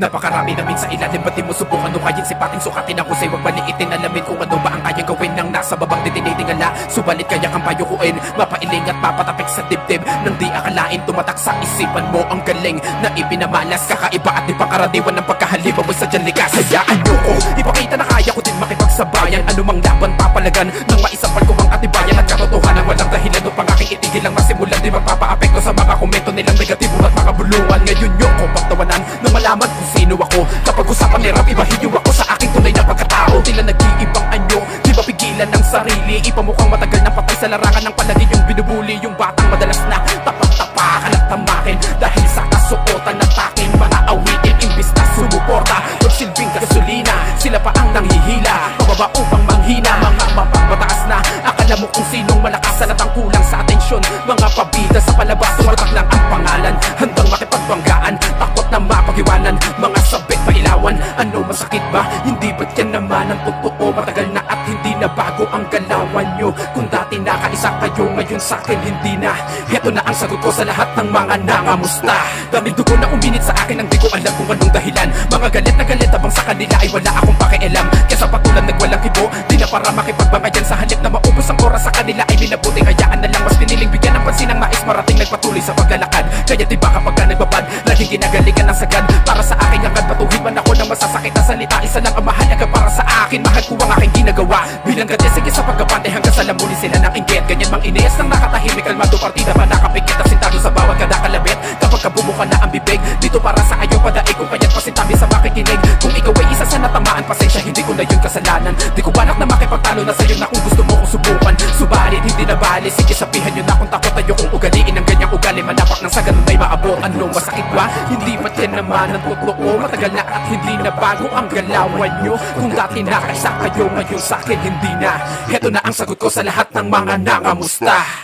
Napakarami namin sa ilalim, ba't di mo subukan nukayin? Sipating sukatin ang husay, wag maliitin. Alamin kung ano ba ang kayang gawin ng nasa babang titinitingala. Subalit kaya kang payukuin, mapailing at mapatapik sa dibdib nang di akalain tumatak sa isipan mo. Ang galing na ipinamalas, kakaiba at di pangkaraniwan ng pagkahalimaw sa dyan likas. Hayaan nyo ko, ipakita na kaya ko din makipagsabayan. Anumang laban papalagan nang maisampal ko ang atibayan at katotohanan. Walang dahilan upang aking itigil ang masimulan. Di magpapaapekto sa mga komento nilang negatibo at makabulungan. Ngayon nyo ko pagtawanan na malaman kung sino ako. Kapag usapan ni rap, ibahiyo ako sa aking tunay na pagkatao. Tila nag-iibang anyo, di ba pigilan ng sarili? Ipamukhang matagal na patay sa larangan ng palagi yung binubuli. Yung batang madalas na tapak-tapakan at tamakin dahil sa kasuotan ng taking mga awitin. Imbis na sumuporta, magsilbing gasolina, sila pa ang nanghihila, pababa upang manghina. Mga mapagmataas na, akala mo kung sinong malakas at ang kulang sa atensyon. Mga pabida sa palabas, tumatak lang ang pangalan, handang makipagbanggaan, takot na mapag-iwanan. Mga sabik pailawan, ano masakit ba? Hindi ba't yan naman ang totoo? Matagal na at hindi na bago ang galawan nyo. Kung dati nakaisa kayo, ngayon sa'kin hindi na. Heto na ang sagot ko sa lahat ng mga nangamusta. Daming dugo na uminit sa akin, ang di ko alam kung anong dahilan. Mga galit na galit habang sa kanila ay wala akong pakialam. Kesa patulan nagwalang kibo, di na para makipagbangayan. Sa halip na maubos ang oras sa kanila ay minabuti. Hayaan na lang, mas piniling bigyan ng pansin ang mais. Marating nagpatuloy sa paglalakad, kaya di ba kapag ka nagbabad, laging ginagalingan ng sagad. Para sa akin ang batuhin man ako ng masasakit na salita. Isa lang ang mahalaga para sa akin, mahal ko ang aking ginagawa. Bilang gati, sige sa pagkapante hanggang sa lamunin sila ng inggit. Ganyan mang iniis ng nakatahimik, kalmado partida pa nakapikit at sintado sa bawat kadakalabit. Kapag kabumuka na ang bibig, dito para sa ayaw padaig ko kaya't pasintabi sa makikinig. Kung ikaw ay isa sa natamaan, pasensya, hindi ko na yun kasalanan. Di ko balak na makipagtalo na sa'yo na kung gusto mo kong subukan. Subalit hindi na bali, sige sabihan nyo na kung takot tayo kung ugaliin ang ganyang ugali. Manapak ng sa ganun ay maabot. Anong masakit ba? Hindi ba't yan naman ang totoo? Matagal na at hindi na bago ang galawan nyo. Kung dati nakaisa kayo, ngayon sa'kin hindi na. Heto na ang sagot ko sa lahat ng mga nangamusta.